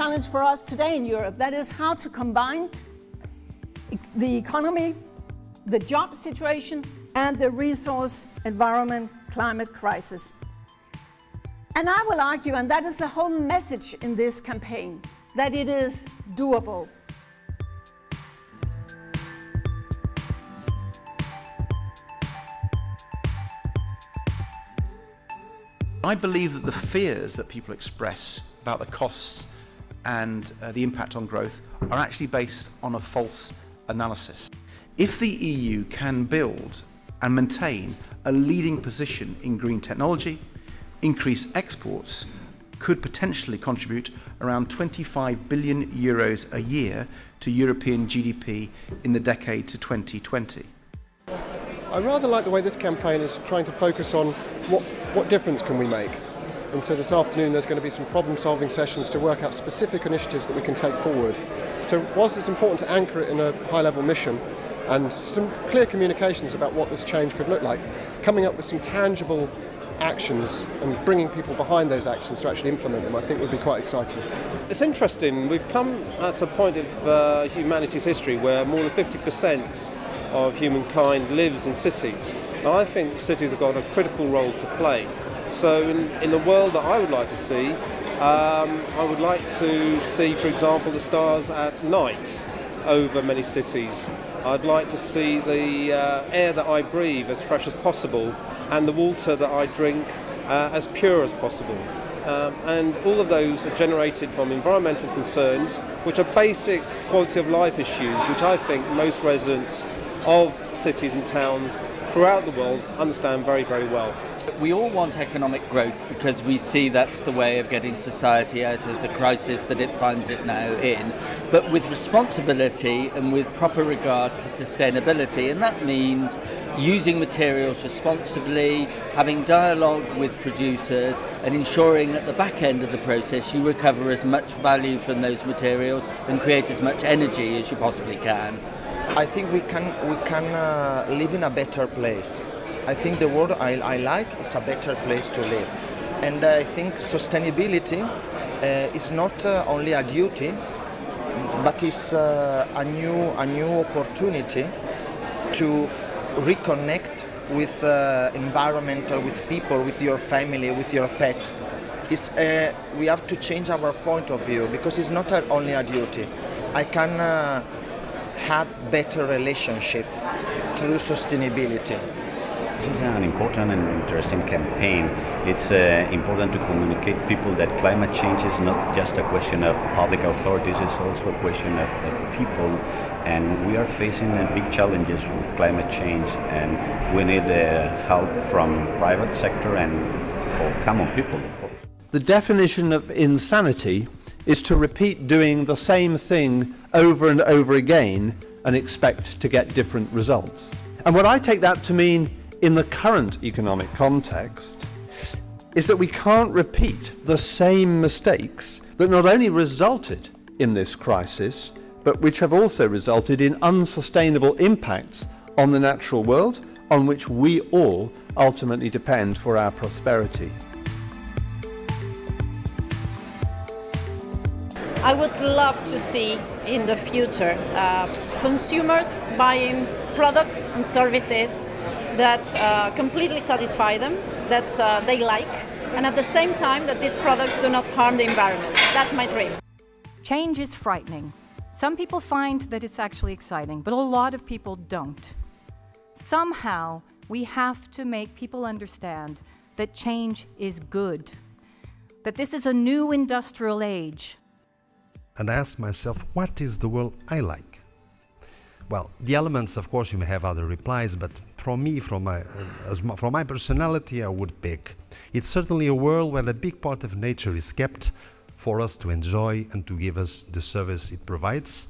challenge for us today in Europe. That is how to combine the economy, the job situation, and the resource, environment, climate crisis. And I will argue, and that is the whole message in this campaign, that it is doable. I believe that the fears that people express about the costs and the impact on growth are actually based on a false analysis. If the EU can build and maintain a leading position in green technology, increase exports, could potentially contribute around 25 billion euros a year to European GDP in the decade to 2020. I rather like the way this campaign is trying to focus on what difference can we make. And so this afternoon there's going to be some problem-solving sessions to work out specific initiatives that we can take forward. So whilst it's important to anchor it in a high-level mission and some clear communications about what this change could look like, coming up with some tangible actions and bringing people behind those actions to actually implement them, I think would be quite exciting. It's interesting. We've come at a point of humanity's history where more than 50% of humankind lives in cities. And I think cities have got a critical role to play. So in the world that I would like to see, I would like to see, for example, the stars at night over many cities. I'd like to see the air that I breathe as fresh as possible and the water that I drink as pure as possible. And all of those are generated from environmental concerns, which are basic quality of life issues, which I think most residents of cities and towns throughout the world understand very, very well. We all want economic growth because we see that's the way of getting society out of the crisis that it finds it now in, but with responsibility and with proper regard to sustainability, and that means using materials responsibly, having dialogue with producers, and ensuring at the back end of the process you recover as much value from those materials and create as much energy as you possibly can. I think we can live in a better place. I think the world I like is a better place to live. And I think sustainability is not only a duty, but is a new opportunity to reconnect with environment, with people, with your family, with your pet. We have to change our point of view because it's not only a duty. I can have better relationship through sustainability. This is an important and interesting campaign. It's important to communicate to people that climate change is not just a question of public authorities, it's also a question of people. And we are facing big challenges with climate change, and we need help from private sector and common people, of course. The definition of insanity is to repeat doing the same thing over and over again and expect to get different results. And what I take that to mean in the current economic context is that we can't repeat the same mistakes that not only resulted in this crisis, but which have also resulted in unsustainable impacts on the natural world on which we all ultimately depend for our prosperity. I would love to see in the future consumers buying products and services that completely satisfy them, that they like, and at the same time that these products do not harm the environment. That's my dream. Change is frightening. Some people find that it's actually exciting, but a lot of people don't. Somehow, we have to make people understand that change is good, that this is a new industrial age. And I asked myself, what is the world I like? Well, the elements, of course, you may have other replies, but from me, from my personality, I would pick. It's certainly a world where a big part of nature is kept for us to enjoy and to give us the service it provides.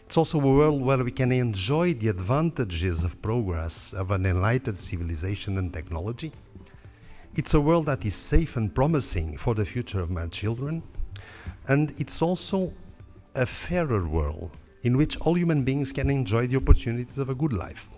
It's also a world where we can enjoy the advantages of progress, of an enlightened civilization and technology. It's a world that is safe and promising for the future of my children. And it's also a fairer world in which all human beings can enjoy the opportunities of a good life.